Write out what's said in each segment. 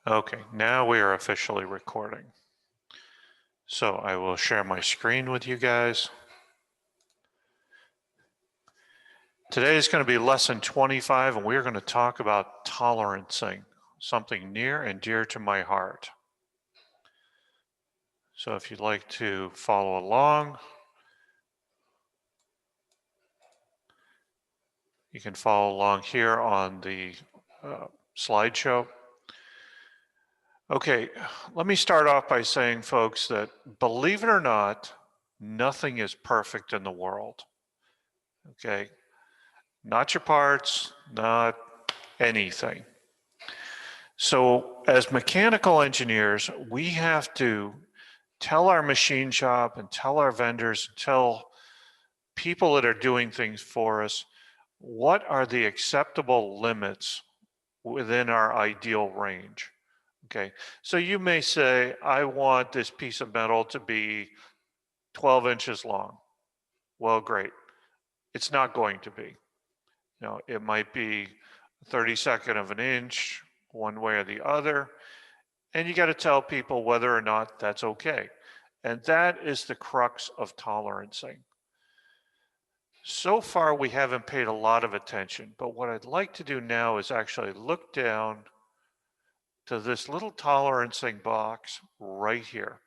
Okay, now we are officially recording. So I will share my screen with you guys. Today is going to be lesson 25, and we're going to talk about tolerancing, something near and dear to my heart. So if you'd like to follow along, you can follow along here on the slideshow. Okay, let me start off by saying, folks, that believe it or not, nothing is perfect in the world. Okay, not your parts, not anything. So as mechanical engineers, we have to tell our machine shop and tell our vendors, tell people that are doing things for us, what are the acceptable limits within our ideal range. Okay, so you may say, I want this piece of metal to be 12 inches long. Well, great. It's not going to be. It might be 32nd of an inch, one way or the other. And you got to tell people whether or not that's okay. And that is the crux of tolerancing. So far, we haven't paid a lot of attention, but what I'd like to do now is actually look down to this little tolerancing box right here.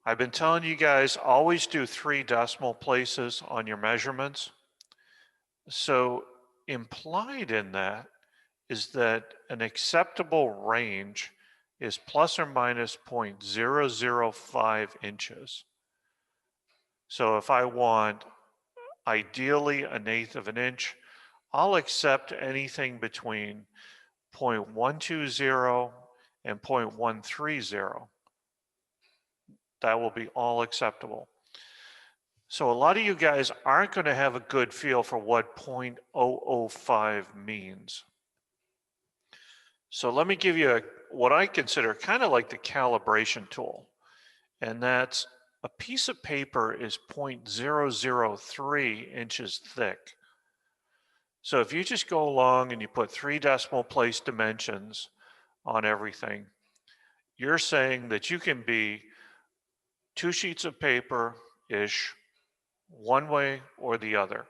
I've been telling you guys, always do 3 decimal places on your measurements. So implied in that is that an acceptable range is plus or minus 0.005 inches. So if I want ideally 1/8 of an inch, I'll accept anything between 0.120 and 0.130. That will be all acceptable. So a lot of you guys aren't going to have a good feel for what 0.005 means. So let me give you what I consider kind of like the calibration tool. And that's a piece of paper is 0.003 inches thick. So if you just go along and you put 3 decimal place dimensions on everything, you're saying that you can be 2 sheets of paper-ish, one way or the other.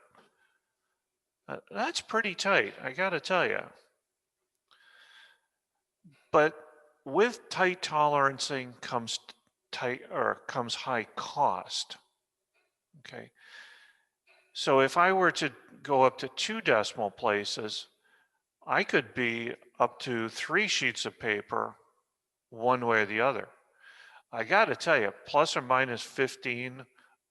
That's pretty tight, I gotta tell you. But with tight tolerancing comes high cost. Okay. So if I were to go up to 2 decimal places, I could be up to 3 sheets of paper one way or the other. I got to tell you, plus or minus 15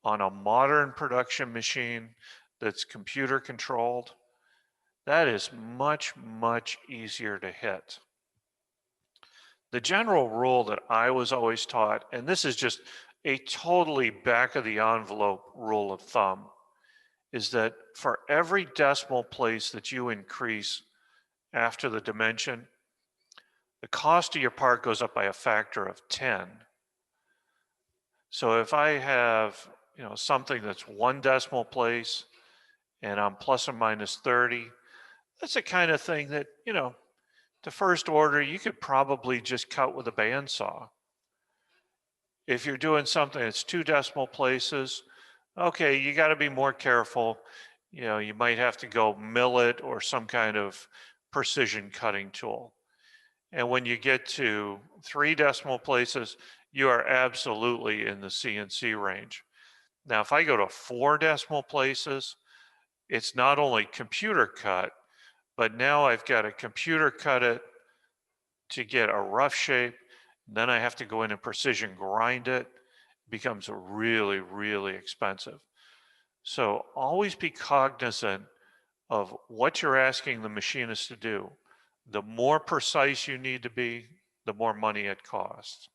on a modern production machine that's computer controlled, that is much, much easier to hit. The general rule that I was always taught, and this is just a totally back of the envelope rule of thumb, is that for every decimal place that you increase after the dimension, the cost of your part goes up by a factor of 10. So if I have, something that's 1 decimal place and I'm plus or minus 30, that's the kind of thing that, to first order, you could probably just cut with a bandsaw. If you're doing something that's 2 decimal places, okay, you got to be more careful. You might have to go millet or some kind of precision cutting tool. And when you get to 3 decimal places, you are absolutely in the CNC range. Now, if I go to 4 decimal places, it's not only computer cut, but now I've got to computer cut it to get a rough shape. Then I have to go in and precision grind it. It becomes really, really expensive. So always be cognizant of what you're asking the machinist to do. The more precise you need to be, the more money it costs.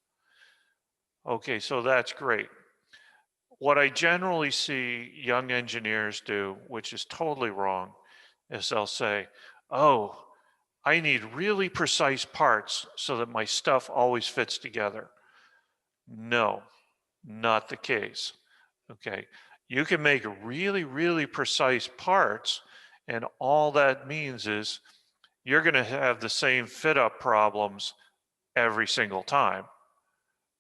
Okay, so that's great. What I generally see young engineers do, which is totally wrong, is they'll say, oh, I need really precise parts so that my stuff always fits together. No, not the case. Okay, you can make really, really precise parts, and all that means is you're going to have the same fit up problems every single time.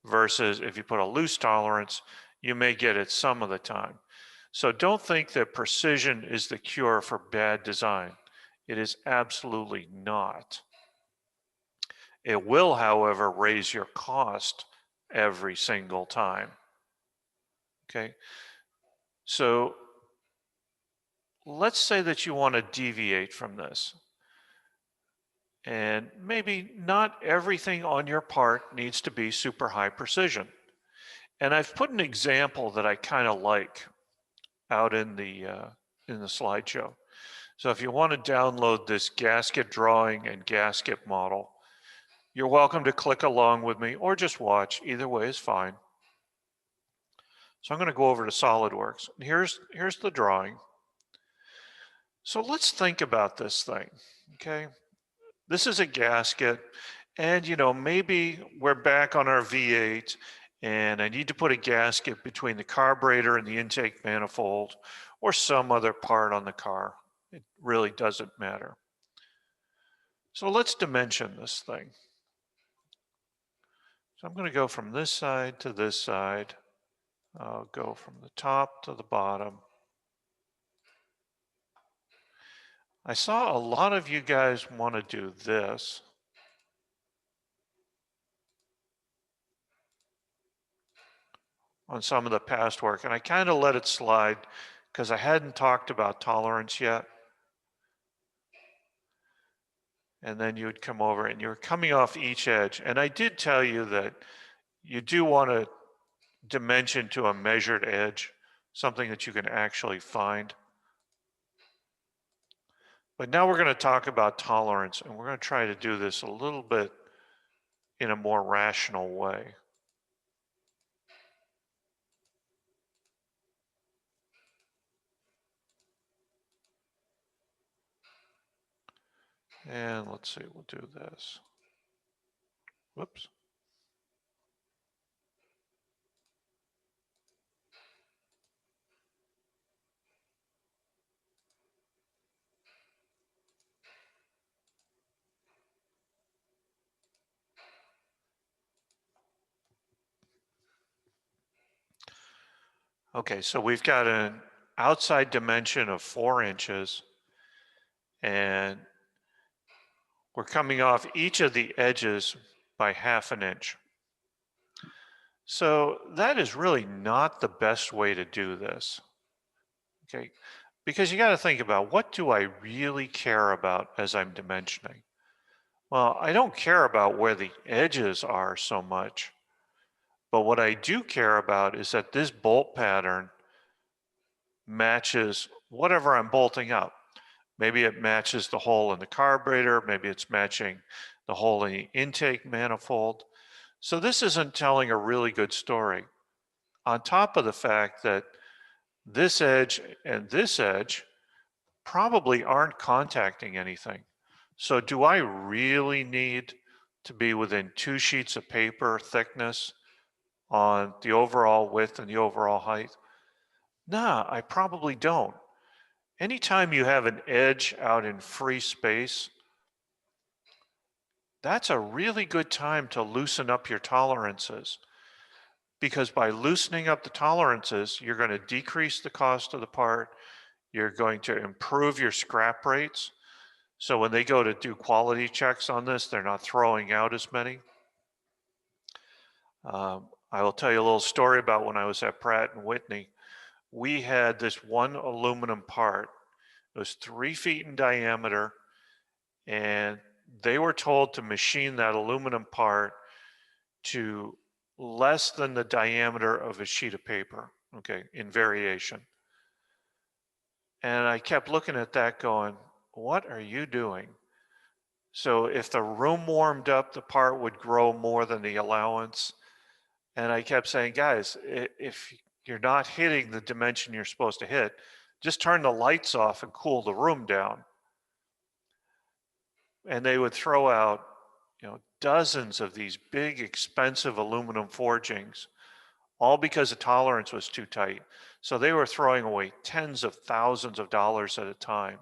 Versus if you put a loose tolerance, you may get it some of the time. So don't think that precision is the cure for bad design. It is absolutely not. It will, however, raise your cost every single time. Okay, so let's say that you want to deviate from this. And maybe not everything on your part needs to be super high precision. And I've put an example that I kind of like out in the slideshow. So if you want to download this gasket drawing and gasket model, you're welcome to click along with me or just watch. Either way is fine. So I'm going to go over to Solidworks. Here's the drawing. So let's think about this thing, okay? This is a gasket, and maybe we're back on our V8 and I need to put a gasket between the carburetor and the intake manifold or some other part on the car. It really doesn't matter. So let's dimension this thing. So I'm going to go from this side to this side. I'll go from the top to the bottom. I saw a lot of you guys want to do this. On some of the past work, and I kind of let it slide because I hadn't talked about tolerance yet. And then you would come over and you're coming off each edge. And I did tell you that you do want to dimension to a measured edge, something that you can actually find. But now we're going to talk about tolerance, and we're going to try to do this a little bit in a more rational way. And let's see, we'll do this. Whoops. Okay, so we've got an outside dimension of 4 inches, and we're coming off each of the edges by 1/2 inch. So that is really not the best way to do this, okay? Because you got to think about, what do I really care about as I'm dimensioning? Well, I don't care about where the edges are so much, but what I do care about is that this bolt pattern matches whatever I'm bolting up. Maybe it matches the hole in the carburetor, maybe it's matching the hole in the intake manifold. So this isn't telling a really good story. On top of the fact that this edge and this edge probably aren't contacting anything. So do I really need to be within 2 sheets of paper thickness on the overall width and the overall height? Nah, I probably don't. Anytime you have an edge out in free space, that's a really good time to loosen up your tolerances. Because by loosening up the tolerances, you're going to decrease the cost of the part, you're going to improve your scrap rates. So when they go to do quality checks on this, they're not throwing out as many. I will tell you a little story about when I was at Pratt & Whitney. We had this one aluminum part. It was 3 feet in diameter, and they were told to machine that aluminum part to less than the diameter of a sheet of paper, okay, in variation. And I kept looking at that going, what are you doing? So if the room warmed up, the part would grow more than the allowance. And I kept saying, guys, if you're not hitting the dimension you're supposed to hit, just turn the lights off and cool the room down. And they would throw out, dozens of these big, expensive aluminum forgings, all because the tolerance was too tight. So they were throwing away tens of thousands of dollars at a time.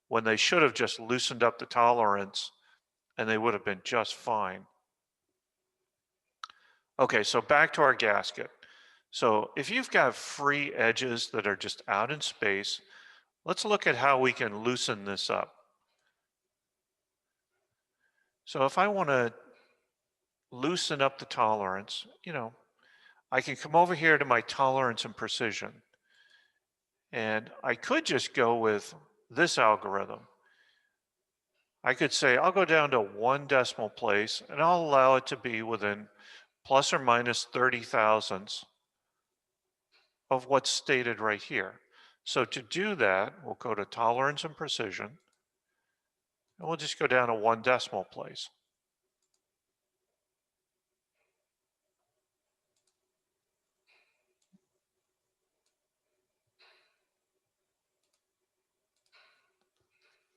when they should have just loosened up the tolerance and they would have been just fine. Okay, so back to our gasket. So if you've got free edges that are just out in space, let's look at how we can loosen this up. So if I want to loosen up the tolerance, I can come over here to my tolerance and precision. And I could just go with this algorithm. I could say I'll go down to 1 decimal place and I'll allow it to be within plus or minus 30 thousandths of what's stated right here. So to do that, we'll go to tolerance and precision, and we'll just go down to 1 decimal place.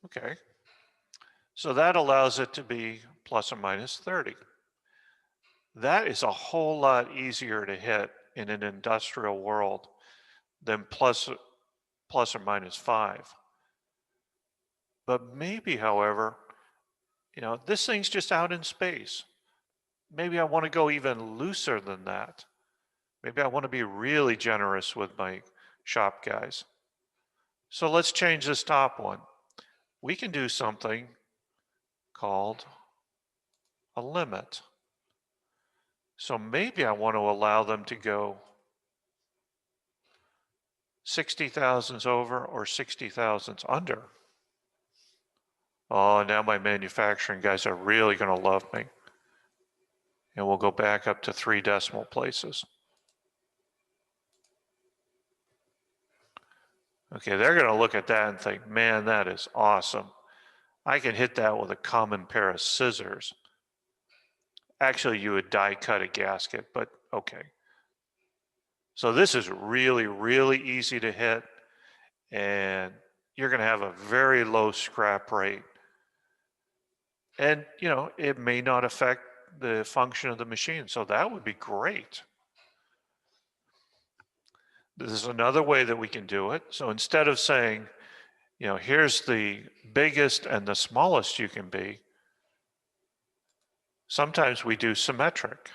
Okay, so that allows it to be plus or minus 30. That is a whole lot easier to hit in an industrial world than plus or minus 5. But maybe, however, this thing's just out in space. Maybe I want to go even looser than that. Maybe I want to be really generous with my shop guys. So let's change this top one. We can do something called a limit. So maybe I want to allow them to go 60 thousandths over or 60 thousandths under. Oh, now my manufacturing guys are really going to love me. And we'll go back up to 3 decimal places. Okay, they're going to look at that and think, man, that is awesome. I can hit that with a common pair of scissors. Actually, you would die cut a gasket, but okay. So this is really, really easy to hit, and you're going to have a very low scrap rate. And, it may not affect the function of the machine, so that would be great. This is another way that we can do it. So instead of saying, here's the biggest and the smallest you can be, sometimes we do symmetric.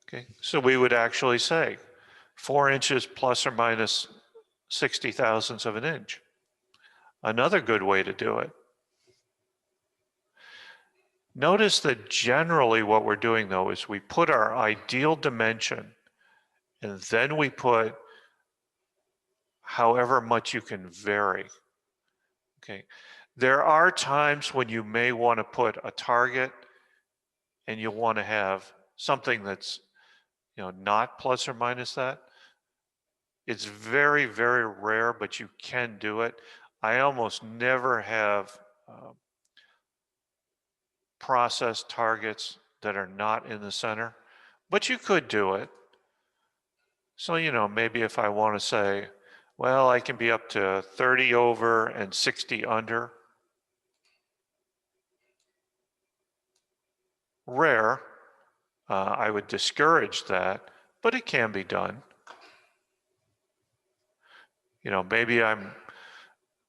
Okay, so we would actually say 4 inches plus or minus 60 thousandths of an inch. Another good way to do it. Notice that generally what we're doing though is we put our ideal dimension and then we put however much you can vary. Okay, there are times when you may want to put a target and you want to have something that's not plus or minus that. It's very, very rare, but you can do it. I almost never have process targets that are not in the center, but you could do it. So, maybe if I want to say, well, I can be up to 30 over and 60 under. Rare. I would discourage that, but it can be done.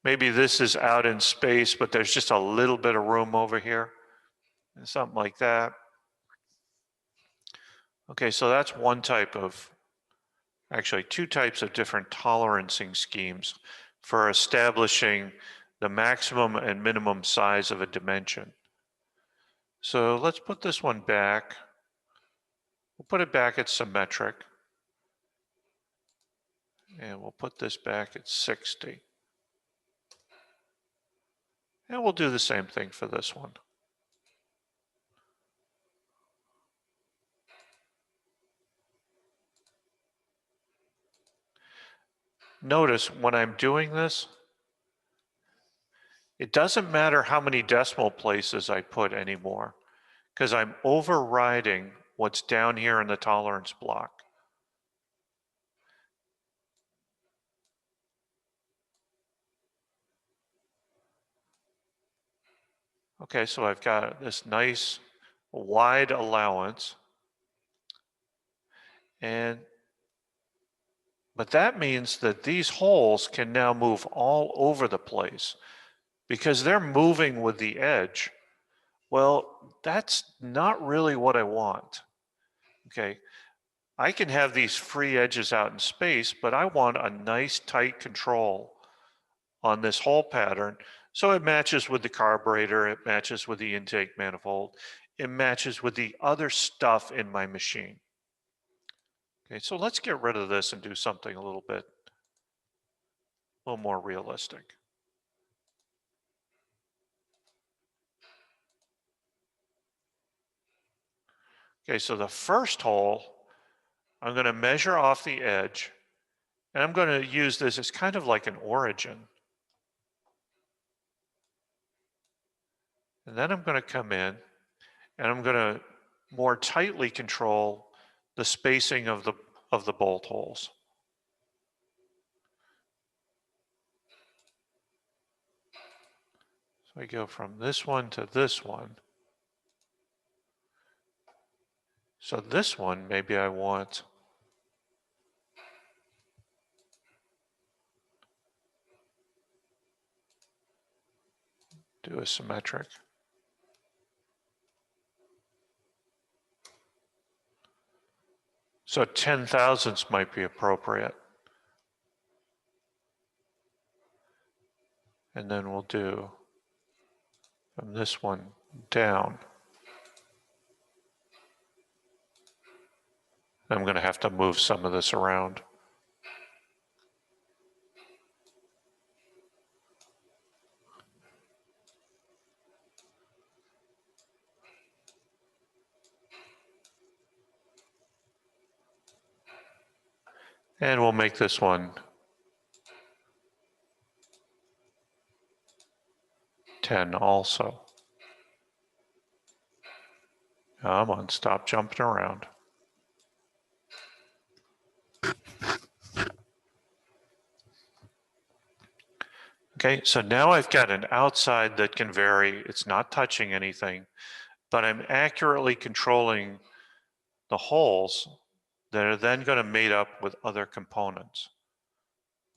Maybe this is out in space, but there's just a little bit of room over here, and something like that. Okay, so that's actually 2 types of different tolerancing schemes for establishing the maximum and minimum size of a dimension. So let's put this one back. We'll put it back at symmetric. And we'll put this back at 60. And we'll do the same thing for this one. Notice when I'm doing this, it doesn't matter how many decimal places I put anymore, because I'm overriding what's down here in the tolerance block. Okay, so I've got this nice wide allowance. But that means that these holes can now move all over the place because they're moving with the edge. Well, that's not really what I want. Okay, I can have these free edges out in space, but I want a nice tight control on this hole pattern so it matches with the carburetor, it matches with the intake manifold, it matches with the other stuff in my machine. Okay, so let's get rid of this and do something a little more realistic. Okay, so the first hole, I'm going to measure off the edge, and I'm going to use this as kind of like an origin. And then I'm going to come in, and I'm going to more tightly control the spacing of the bolt holes. So I go from this one to this one. So this one, maybe I want do a symmetric. So 10 thousandths might be appropriate. And then we'll do from this one down. I'm going to have to move some of this around. And we'll make this one 10 also. Come on, stop jumping around. Okay, so now I've got an outside that can vary. It's not touching anything, but I'm accurately controlling the holes that are then going to mate up with other components.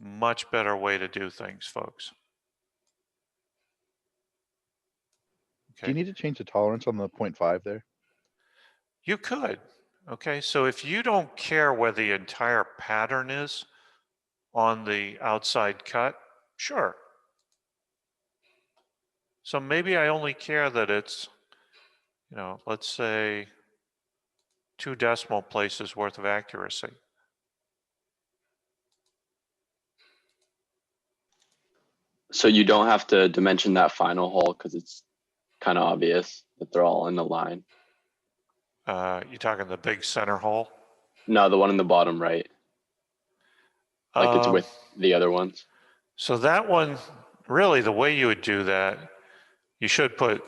Much better way to do things, folks. Do you need to change the tolerance on the 0.5 there? You could. Okay, so if you don't care where the entire pattern is on the outside cut, sure. So maybe I only care that it's, let's say 2 decimal places worth of accuracy. So you don't have to dimension that final hole because it's kind of obvious that they're all in the line. You're talking the big center hole? No, the one in the bottom right. Like it's with the other ones. So that one, really the way you would do that, you should put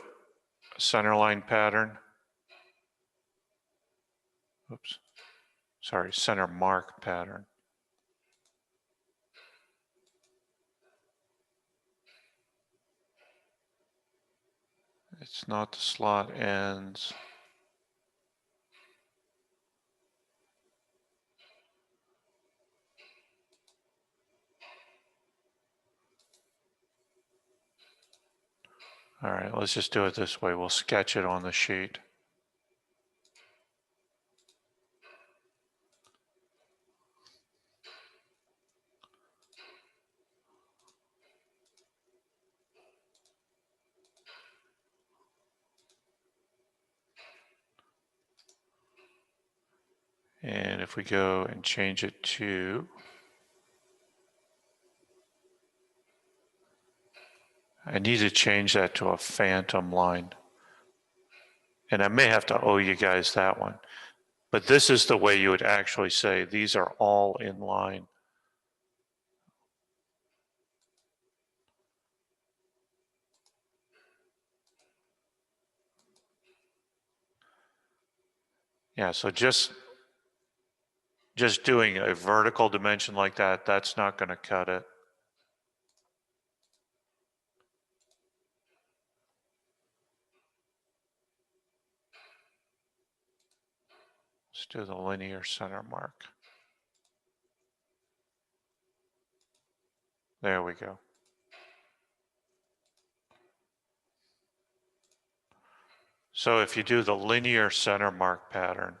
a center line pattern. Oops, sorry, center mark pattern. It's not the slot ends. All right, let's just do it this way. We'll sketch it on the sheet. And if we go and change it to, I need to change that to a phantom line. And I may have to owe you guys that one. But this is the way you would actually say these are all in line. Yeah, so just doing a vertical dimension like that, that's not going to cut it. Let's let's do the linear center mark. There we go. So if you do the linear center mark pattern,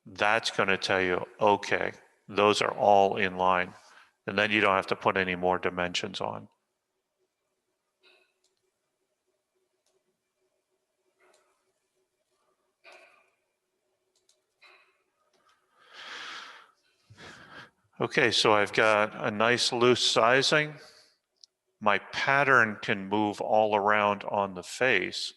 that's going to tell you, okay, those are all in line. And then you don't have to put any more dimensions on. Okay, so I've got a nice loose sizing. My pattern can move all around on the face.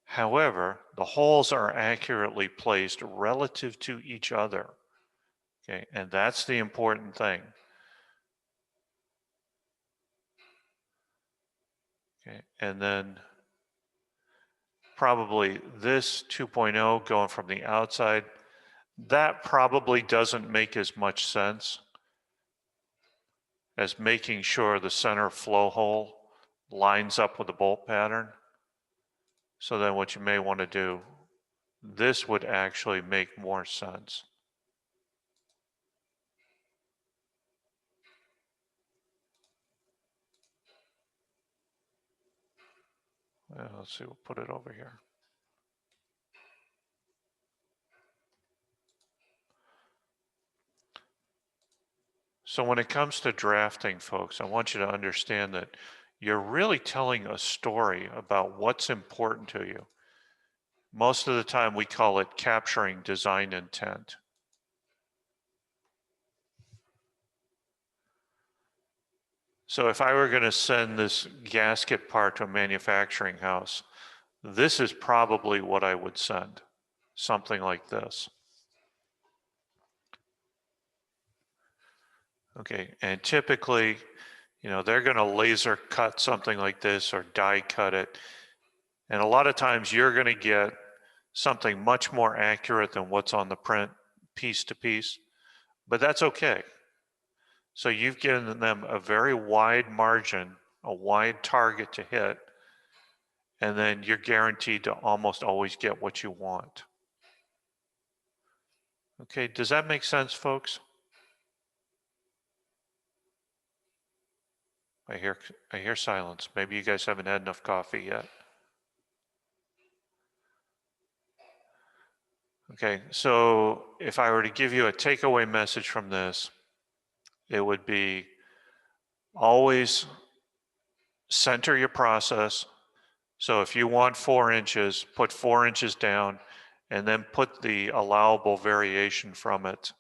However, the holes are accurately placed relative to each other. Okay, and that's the important thing. Okay, and then probably this 2.0 going from the outside, that probably doesn't make as much sense as making sure the center flow hole lines up with the bolt pattern. So then what you may want to do, this would actually make more sense. Let's see, we'll put it over here. So when it comes to drafting, folks, I want you to understand that you're really telling a story about what's important to you. Most of the time we call it capturing design intent. So if I were going to send this gasket part to a manufacturing house, this is probably what I would send, something like this. Okay, and typically, you know, they're going to laser cut something like this or die cut it. And a lot of times you're going to get something much more accurate than what's on the print piece to piece, but that's okay. So you've given them a very wide margin, a wide target to hit, and then you're guaranteed to almost always get what you want. Okay, does that make sense, folks? I hear silence. Maybe you guys haven't had enough coffee yet. Okay, so if I were to give you a takeaway message from this, it would be always center your process. So if you want 4 inches, put 4 inches down and then put the allowable variation from it.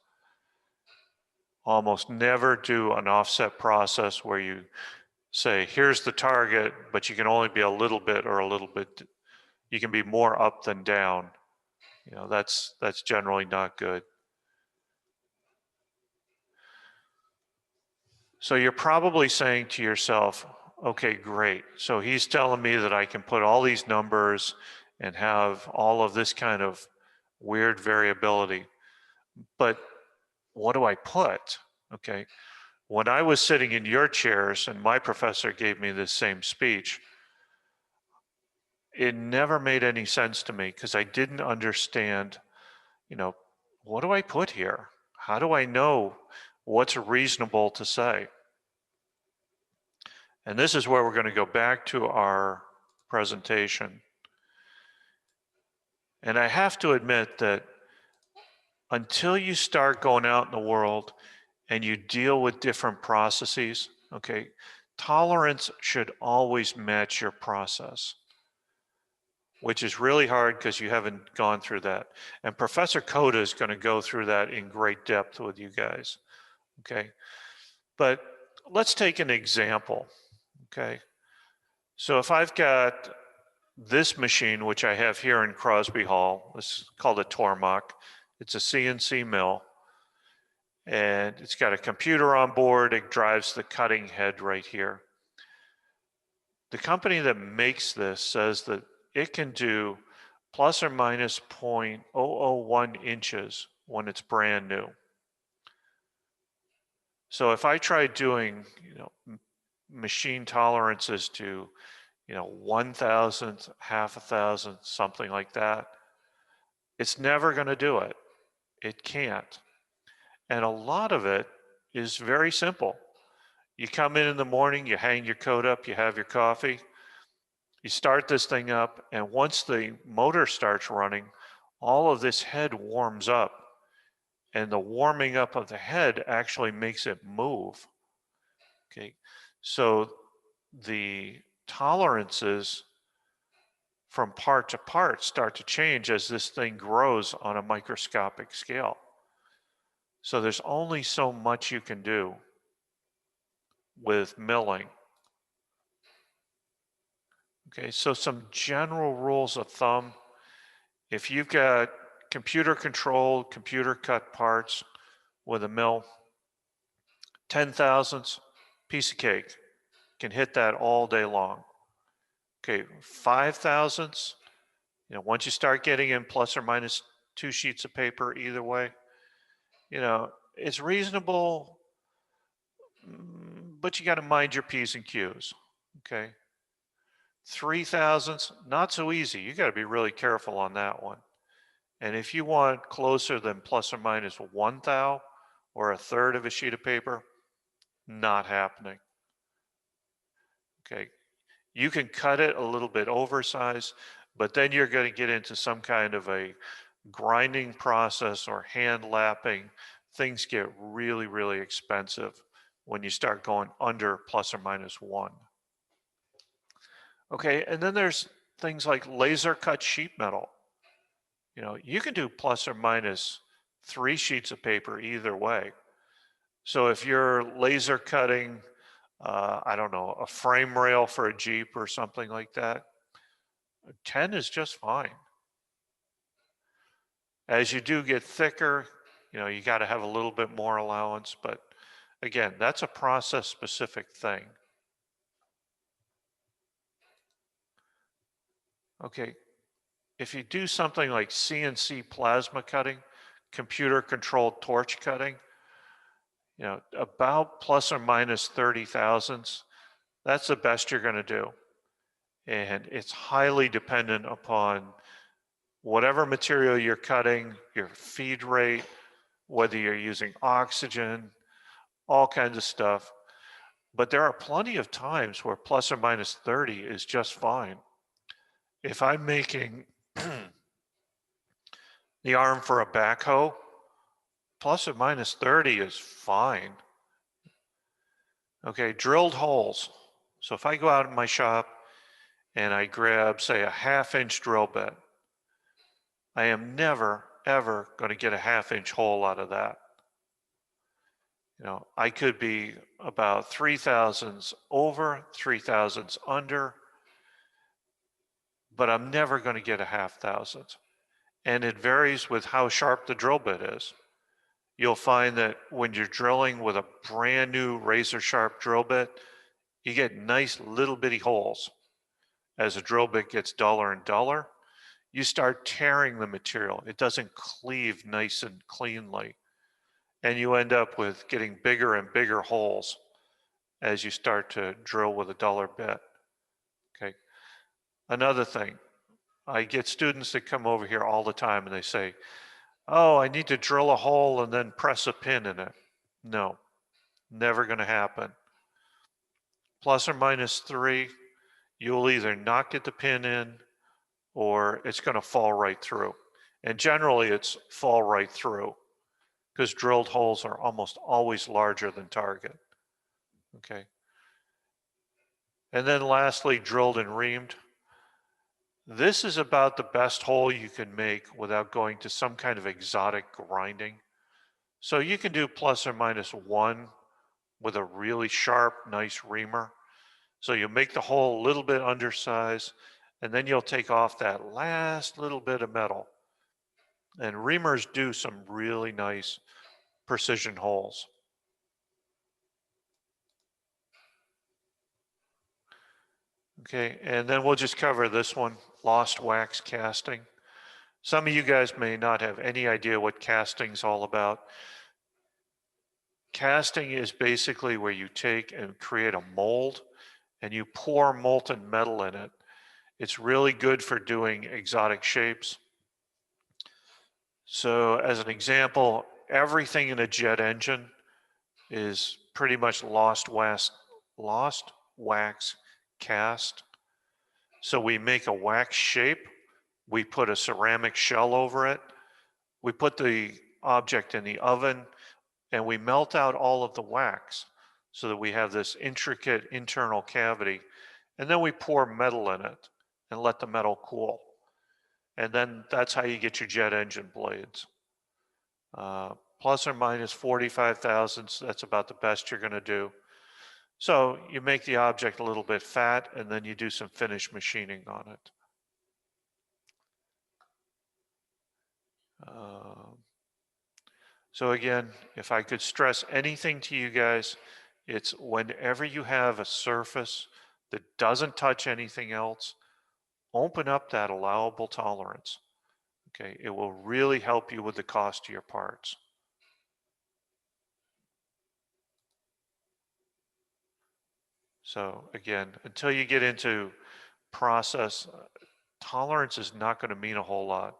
Almost never do an offset process where you say, here's the target, but you can only be a little bit or a little bit, you can be more up than down. You know, that's generally not good. So you're probably saying to yourself, okay, great. So he's telling me that I can put all these numbers and have all of this kind of weird variability, but what do I put? Okay. When I was sitting in your chairs and my professor gave me this same speech, it never made any sense to me because I didn't understand, you know, what do I put here? How do I know what's reasonable to say? And this is where we're going to go back to our presentation. And I have to admit that until you start going out in the world and you deal with different processes, okay, tolerance should always match your process, which is really hard because you haven't gone through that. And Professor Koda is going to go through that in great depth with you guys, okay? But let's take an example, okay? So if I've got this machine, which I have here in Crosby Hall, this is called a Tormach. It's a CNC mill, and it's got a computer on board. It drives the cutting head right here. The company that makes this says that it can do plus or minus 0.001 inches when it's brand new. So if I try doing, you know, machine tolerances to, you know, 1,000th, half a thousandth, something like that, It's never going to do it. It can't. And a lot of it is very simple. You come in the morning, you hang your coat up, you have your coffee, you start this thing up, and once the motor starts running, all of this head warms up. And the warming up of the head actually makes it move. Okay, so the tolerances from part to part start to change as this thing grows on a microscopic scale. So there's only so much you can do with milling. Okay, so some general rules of thumb. If you've got computer controlled, computer cut parts with a mill, 10 thousandths, piece of cake. Can hit that all day long. Okay, 5 thousandths, once you start getting in plus or minus 2 sheets of paper either way, it's reasonable, but you got to mind your P's and Q's. Okay, 3 thousandths, not so easy. You got to be really careful on that one. And if you want closer than plus or minus 1 thou or a third of a sheet of paper, not happening. Okay, you can cut it a little bit oversized, but then you're going to get into some kind of a grinding process or hand lapping. Things get really, really expensive when you start going under plus or minus 1. Okay, and then there's things like laser cut sheet metal. You can do plus or minus 3 sheets of paper either way. So if you're laser cutting, I don't know, a frame rail for a Jeep or something like that, 10 is just fine. As you do get thicker, you got to have a little bit more allowance, but again, that's a process specific thing. Okay, if you do something like CNC plasma cutting, computer controlled torch cutting, about plus or minus 30 thousandths, that's the best you're going to do. And it's highly dependent upon whatever material you're cutting, your feed rate, whether you're using oxygen, all kinds of stuff. But there are plenty of times where plus or minus 30 is just fine. If I'm making the arm for a backhoe, plus or minus 30 is fine. Okay, drilled holes. So if I go out in my shop and I grab, say, a 1/2 inch drill bit, I am never, ever going to get a 1/2 inch hole out of that. I could be about 3 thousandths over, 3 thousandths under, but I'm never going to get a 1/2 thousandth. And it varies with how sharp the drill bit is. You'll find that when you're drilling with a brand new razor sharp drill bit, you get nice little bitty holes. As the drill bit gets duller and duller, you start tearing the material. It doesn't cleave nice and cleanly. And you end up with getting bigger and bigger holes as you start to drill with a duller bit. Okay. Another thing, I get students that come over here all the time and they say, oh, I need to drill a hole and then press a pin in it. No, never going to happen. Plus or minus 3, you'll either not get the pin in or it's going to fall right through. And generally it's fall right through because drilled holes are almost always larger than target. Okay. And then lastly, drilled and reamed. This is about the best hole you can make without going to some kind of exotic grinding. So you can do plus or minus 1 with a really sharp, nice reamer. So you make the hole a little bit undersized, and then you'll take off that last little bit of metal. And reamers do some really nice precision holes. Okay, and then we'll just cover this one, lost wax casting. Some of you guys may not have any idea what casting's all about. Casting is basically where you take and create a mold and you pour molten metal in it. It's really good for doing exotic shapes. So as an example, everything in a jet engine is pretty much lost wax cast. So we make a wax shape, we put a ceramic shell over it, we put the object in the oven, and we melt out all of the wax so that we have this intricate internal cavity. And then we pour metal in it and let the metal cool. And then that's how you get your jet engine blades. Plus or minus 45 thousandths, that's about the best you're gonna do. So you make the object a little bit fat and then you do some finish machining on it. So again, if I could stress anything to you guys, it's whenever you have a surface that doesn't touch anything else, open up that allowable tolerance. Okay, it will really help you with the cost of your parts. So again, until you get into process, tolerance is not going to mean a whole lot,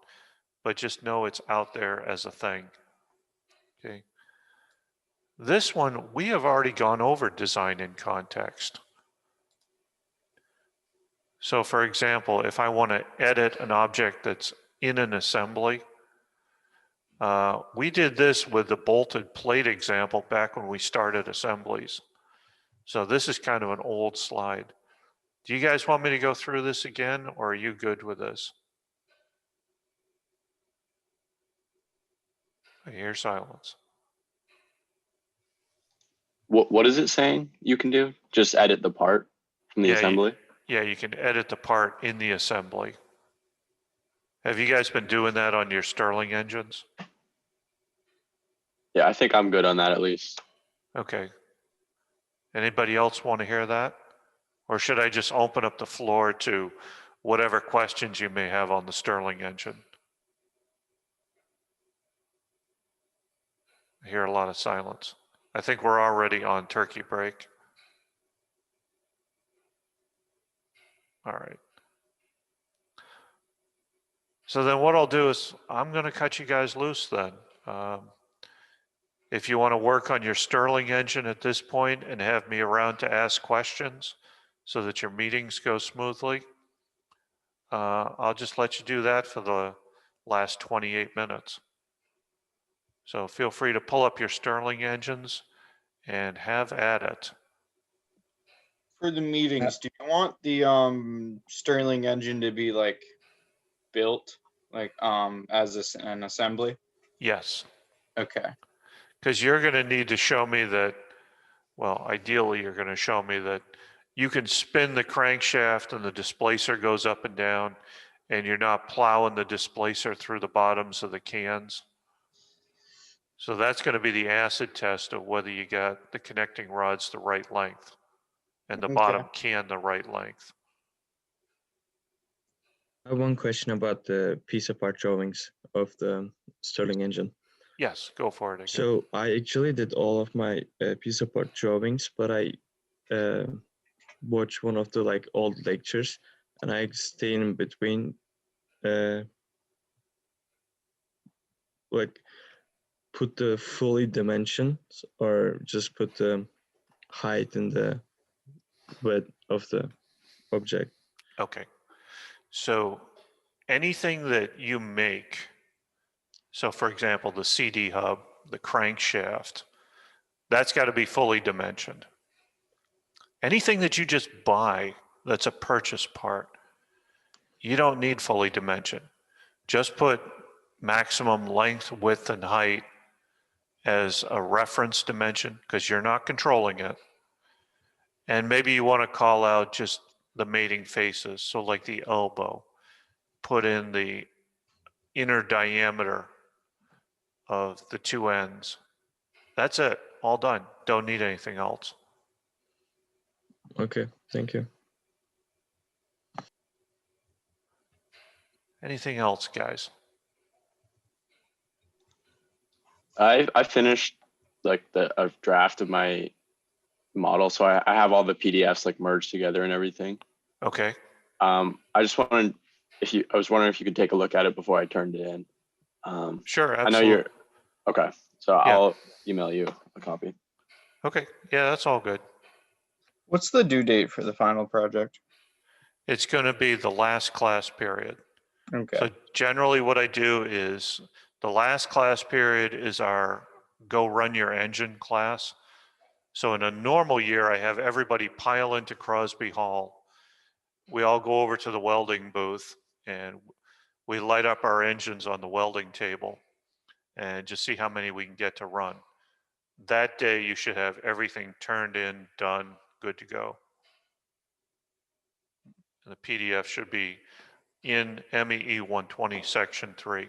but just know it's out there as a thing. Okay. This one, we have already gone over design in context. So for example, if I want to edit an object that's in an assembly, we did this with the bolted plate example back when we started assemblies. So this is kind of an old slide. Do you guys want me to go through this again, or are you good with this? I hear silence. What is it saying you can do? Just edit the part from the assembly? Yeah, you can edit the part in the assembly. Have you guys been doing that on your Stirling engines? Yeah, I think I'm good on that at least. Okay. Anybody else want to hear that? Or should I just open up the floor to whatever questions you may have on the Stirling engine? I hear a lot of silence. I think we're already on turkey break. All right. So then what I'll do is I'm going to cut you guys loose then. If you want to work on your Stirling engine at this point and have me around to ask questions so that your meetings go smoothly, I'll just let you do that for the last 28 minutes. So feel free to pull up your Stirling engines and have at it. For the meetings, do you want the Stirling engine to be like built like as an assembly? Yes. Okay. Because you're going to need to show me that, well, ideally you're going to show me that you can spin the crankshaft and the displacer goes up and down and you're not plowing the displacer through the bottoms of the cans. So that's going to be the acid test of whether you got the connecting rods the right length and the bottom can the right length. I have one question about the piece of part drawings of the Stirling engine. Yes, go for it again. So I actually did all of my piece of part drawings, but I watched one of the like old lectures, and I stay in between, like put the fully dimensions or just put the height and the width of the object. Okay. So anything that you make, so for example, the CD hub, the crankshaft, that's got to be fully dimensioned. Anything that you just buy that's a purchase part, you don't need fully dimensioned. Just put maximum length, width, and height as a reference dimension because you're not controlling it. And maybe you want to call out just the mating faces. So like the elbow, put in the inner diameter of the two ends. That's it, all done. Don't need anything else. Okay, thank you. Anything else, guys? I finished like a draft of my model, so I have all the PDFs like merged together and everything. Okay. I just wanted I was wondering if you could take a look at it before I turned it in. Sure, I know absolutely. you're, okay, so Yeah. I'll email you a copy. Okay, yeah, that's all good. What's the due date for the final project? It's going to be the last class period. Okay. So generally what I do is the last class period is our go run your engine class. So in a normal year, I have everybody pile into Crosby Hall. We all go over to the welding booth and we light up our engines on the welding table and just see how many we can get to run. That day, you should have everything turned in, done, good to go. And the PDF should be in MEE 120 section 3.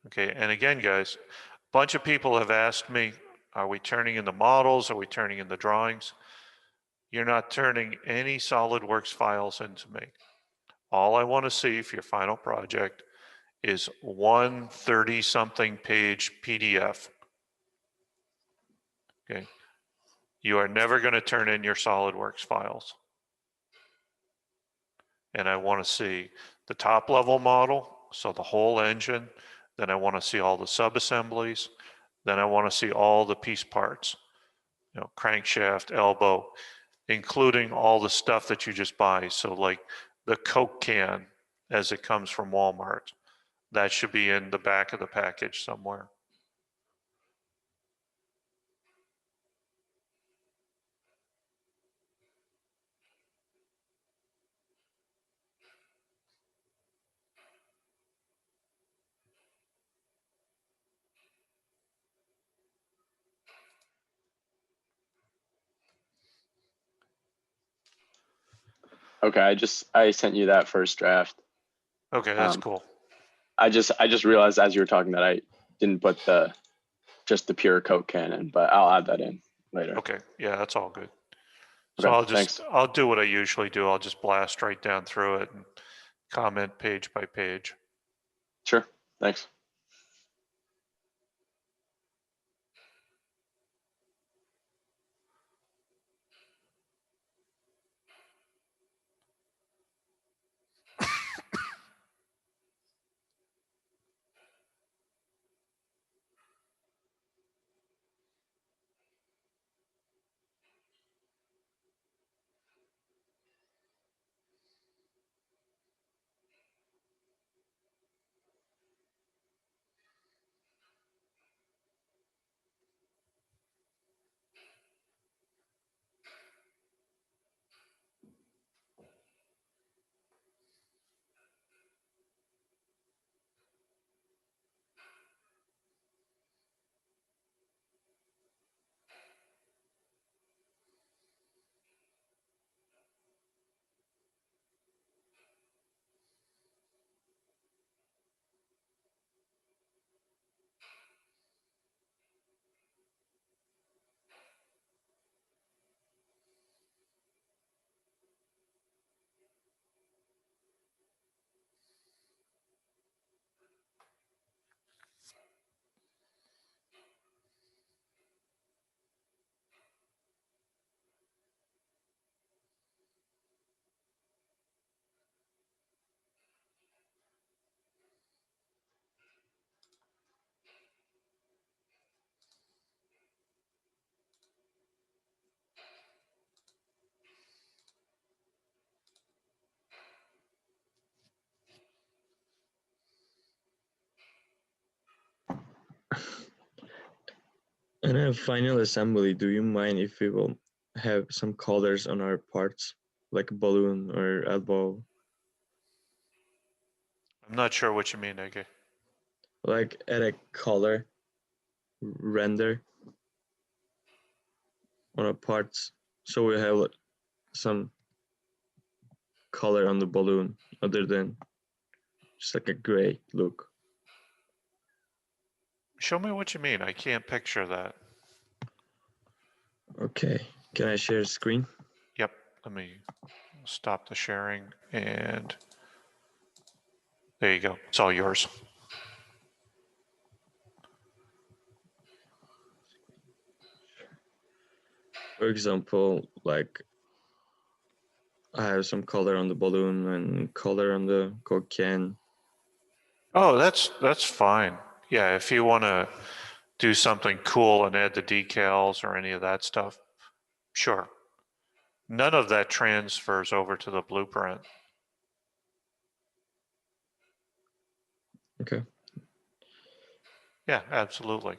Okay, and again, guys, a bunch of people have asked me, are we turning in the models? Are we turning in the drawings? You're not turning any SolidWorks files into me. All I want to see for your final project is one 30-something page PDF. Okay, you are never going to turn in your SolidWorks files. And I want to see the top level model, so the whole engine. Then I want to see all the subassemblies. Then I want to see all the piece parts, you know, crankshaft, elbow, including all the stuff that you just buy. So like the Coke can as it comes from Walmart, that should be in the back of the package somewhere. Okay, I sent you that first draft. Okay, that's Um, cool. I just realized as you were talking that I didn't put just the pure Coke cannon, but I'll add that in later. Okay, yeah, that's all good. So Okay, thanks. I'll do what I usually do. I'll just blast right down through it and comment page by page. Sure, thanks. And a final assembly, do you mind if we will have some colors on our parts, like a balloon or elbow? I'm not sure what you mean, Ege. Like add a color render on our parts, so we have some color on the balloon other than just like a gray look. Show me what you mean. I can't picture that. Okay, can I share screen? Yep, let me stop the sharing and there you go. It's all yours. For example, like I have some color on the balloon and color on the Coke can. Oh, that's fine. Yeah, if you want to do something cool and add the decals or any of that stuff, sure. None of that transfers over to the blueprint. Okay. Yeah, absolutely.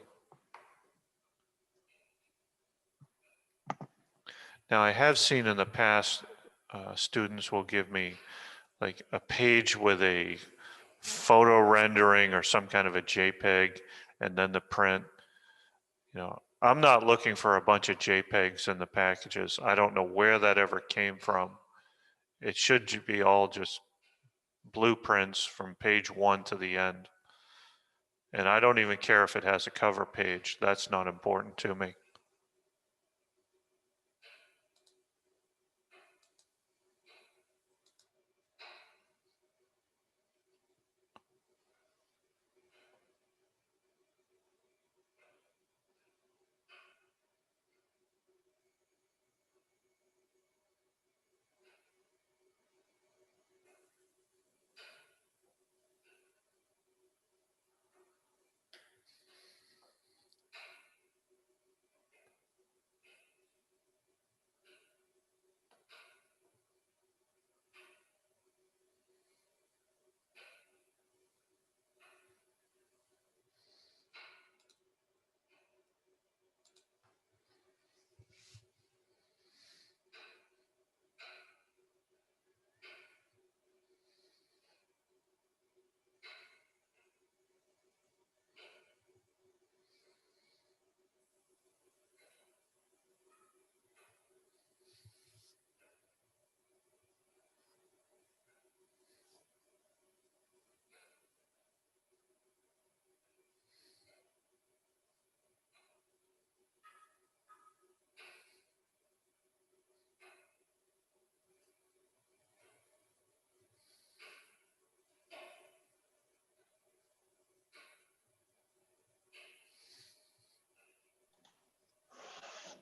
Now, I have seen in the past, students will give me like a page with a photo rendering or some kind of a JPEG and then the print. You know, I'm not looking for a bunch of JPEGs in the packages. I don't know where that ever came from. It should be all just blueprints from page 1 to the end. And I don't even care if it has a cover page. That's not important to me.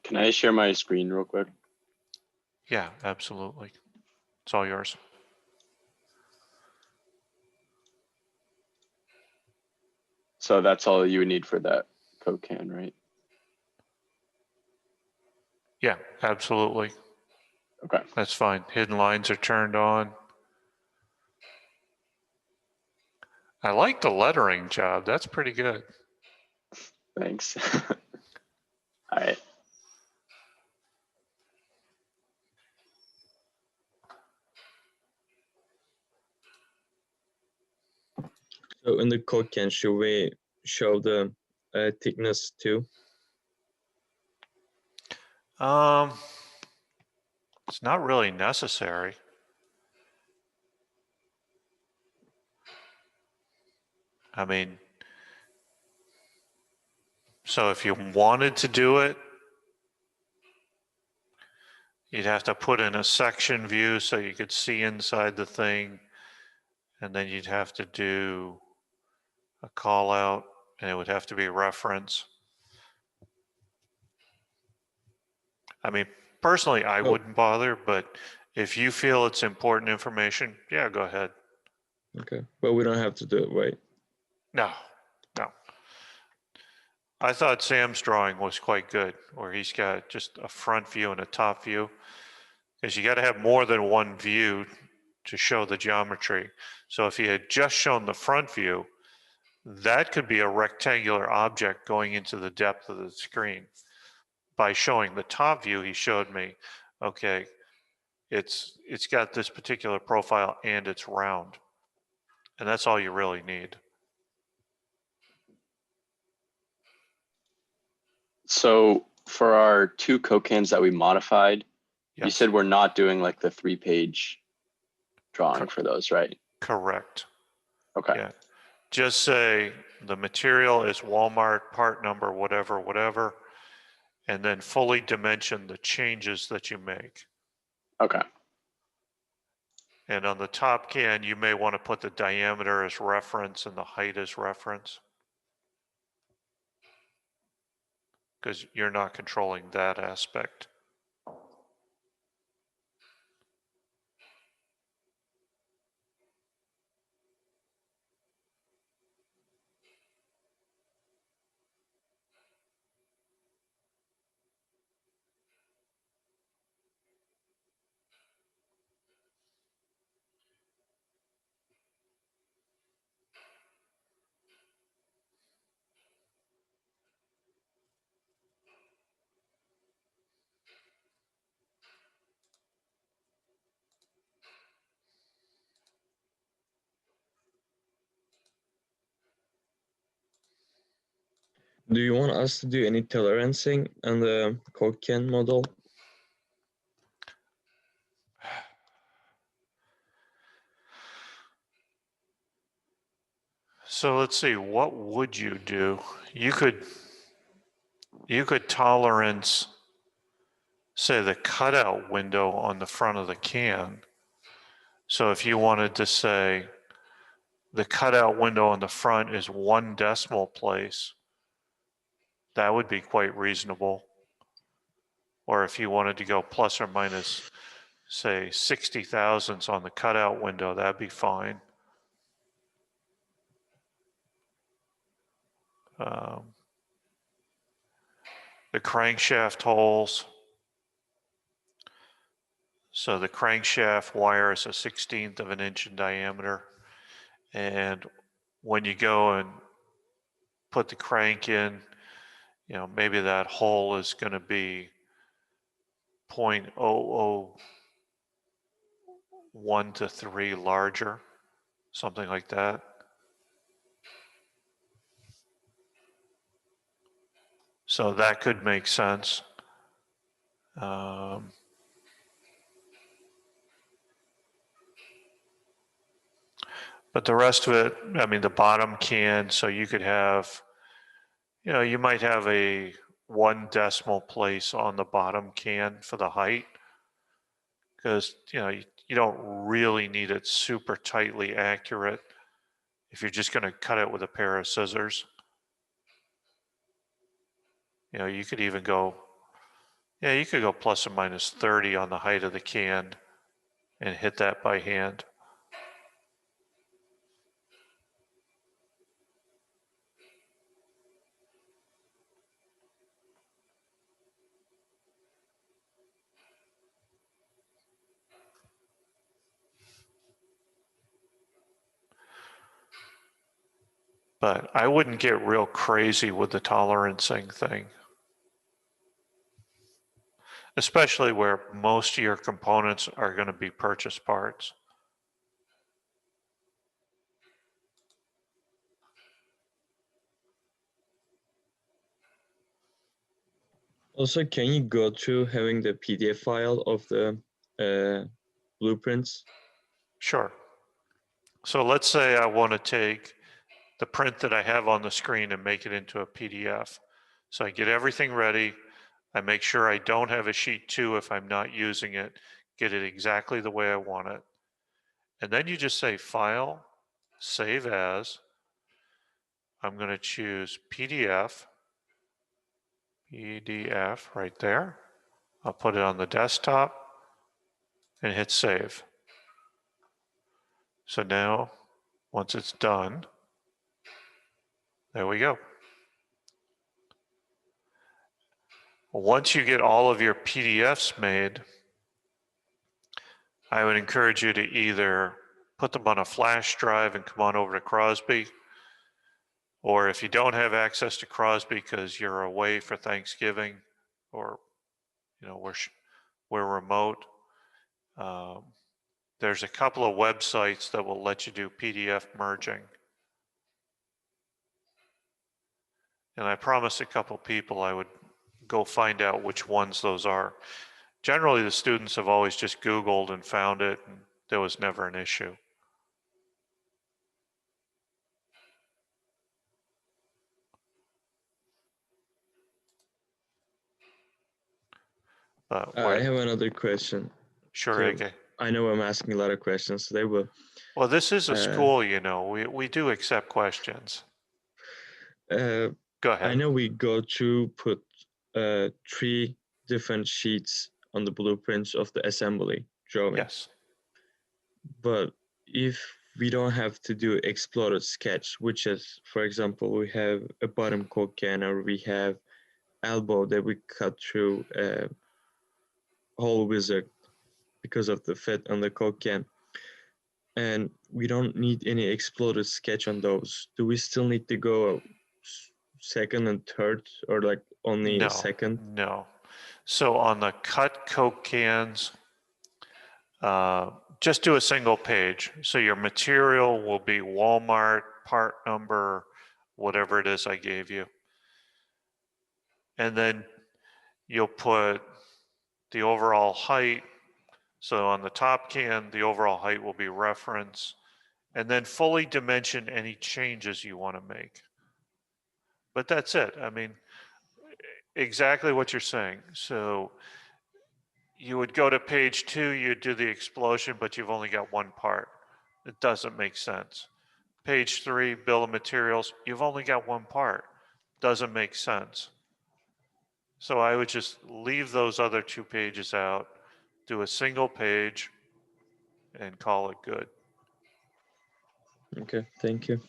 Can I share my screen real quick? Yeah, absolutely. It's all yours. So that's all you would need for that Coke can, right? Yeah, absolutely. Okay. That's fine. Hidden lines are turned on. I like the lettering job. That's pretty good. Thanks. All right. So in the Coke can, should we show the thickness too? It's not really necessary. I mean, so if you wanted to do it, you'd have to put in a section view so you could see inside the thing. And then you'd have to do a call out and it would have to be reference. I mean, personally, I Oh. wouldn't bother, but if you feel it's important information, yeah, go ahead. Okay, but we don't have to do it, right? No, no. I thought Sam's drawing was quite good, where he's got just a front view and a top view, because you got to have more than one view to show the geometry. So if he had just shown the front view, that could be a rectangular object going into the depth of the screen. By showing the top view, he showed me, okay, it's got this particular profile and it's round. And that's all you really need. So for our 2 Coke cans that we modified, you Yes, said we're not doing like the 3-page drawing for those, right? correct. Okay. Yeah. Just say the material is Walmart part number, whatever, whatever, and then fully dimension the changes that you make. Okay. And on the top can, you may want to put the diameter as reference and the height as reference, because you're not controlling that aspect. Do you want us to do any tolerancing on the Coke can model? So let's see, what would you do? You could tolerance, say, the cutout window on the front of the can. So if you wanted to say the cutout window on the front is 1 decimal place, that would be quite reasonable. Or if you wanted to go plus or minus, say, 60 thousandths on the cutout window, that'd be fine. The crankshaft holes. So the crankshaft wire is a 1/16 of an inch in diameter. And when you go and put the crank in, you know, maybe that hole is going to be 0.001 to 3 larger, something like that. So that could make sense. But the rest of it, I mean, the bottom can, so you could have, you know, you might have a 1 decimal place on the bottom can for the height, because, you know, you don't really need it super tightly accurate if you're just going to cut it with a pair of scissors. You know, you could even go, yeah, you could go plus or minus 30 on the height of the can and hit that by hand. But I wouldn't get real crazy with the tolerancing thing, especially where most of your components are going to be purchase parts. Also, can you go through having the PDF file of the blueprints? Sure. So let's say I want to take the print that I have on the screen and make it into a PDF. So I get everything ready. I make sure I don't have a sheet 2 if I'm not using it, get it exactly the way I want it. And then you just say File, Save As. I'm going to choose PDF, right there. I'll put it on the desktop and hit Save. So now, once it's done, there we go. Once you get all of your PDFs made, I would encourage you to either put them on a flash drive and come on over to Crosby, or if you don't have access to Crosby because you're away for Thanksgiving, or you know we're remote, there's a couple of websites that will let you do PDF merging. And I promised a couple people I would go find out which ones those are. Generally, the students have always just Googled and found it, and there was never an issue. I have another question. Sure, So, Ege. I know I'm asking a lot of questions today, but well, this is a school, you know. We do accept questions. Go ahead. I know we go through, put 3 different sheets on the blueprints of the assembly drawing. Yes. But if we don't have to do exploded sketch, which is, for example, we have a bottom Coke can, or we have elbow that we cut through a hole wizard because of the fit on the Coke can, and we don't need any exploded sketch on those, do we still need to go second and third, or like only No, second? no. So on the cut Coke cans, just do a single page. So your material will be Walmart, part number, whatever it is I gave you. and then you'll put the overall height. So on the top can, the overall height will be reference, and then fully dimension any changes you want to make. But that's it. I mean, exactly what you're saying. So you would go to page 2, you'd do the explosion, but you've only got one part. It doesn't make sense. Page 3, bill of materials, you've only got one part. Doesn't make sense. So I would just leave those other 2 pages out, do a single page, and call it good. Okay, thank you.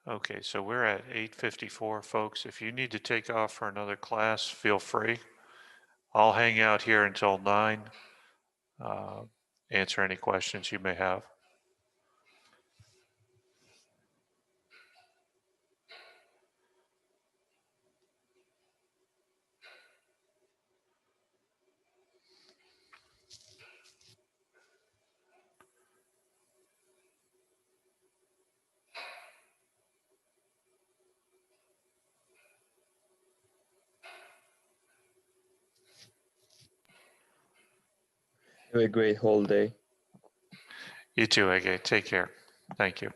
Okay, so we're at 8:54, folks. If you need to take off for another class, feel free. I'll hang out here until 9, answer any questions you may have. Have a great whole day. You too, Ege. Take care. Thank you.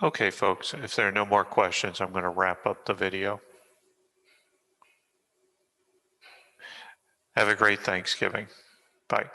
Okay, folks, if there are no more questions, I'm going to wrap up the video. Have a great Thanksgiving. Bye.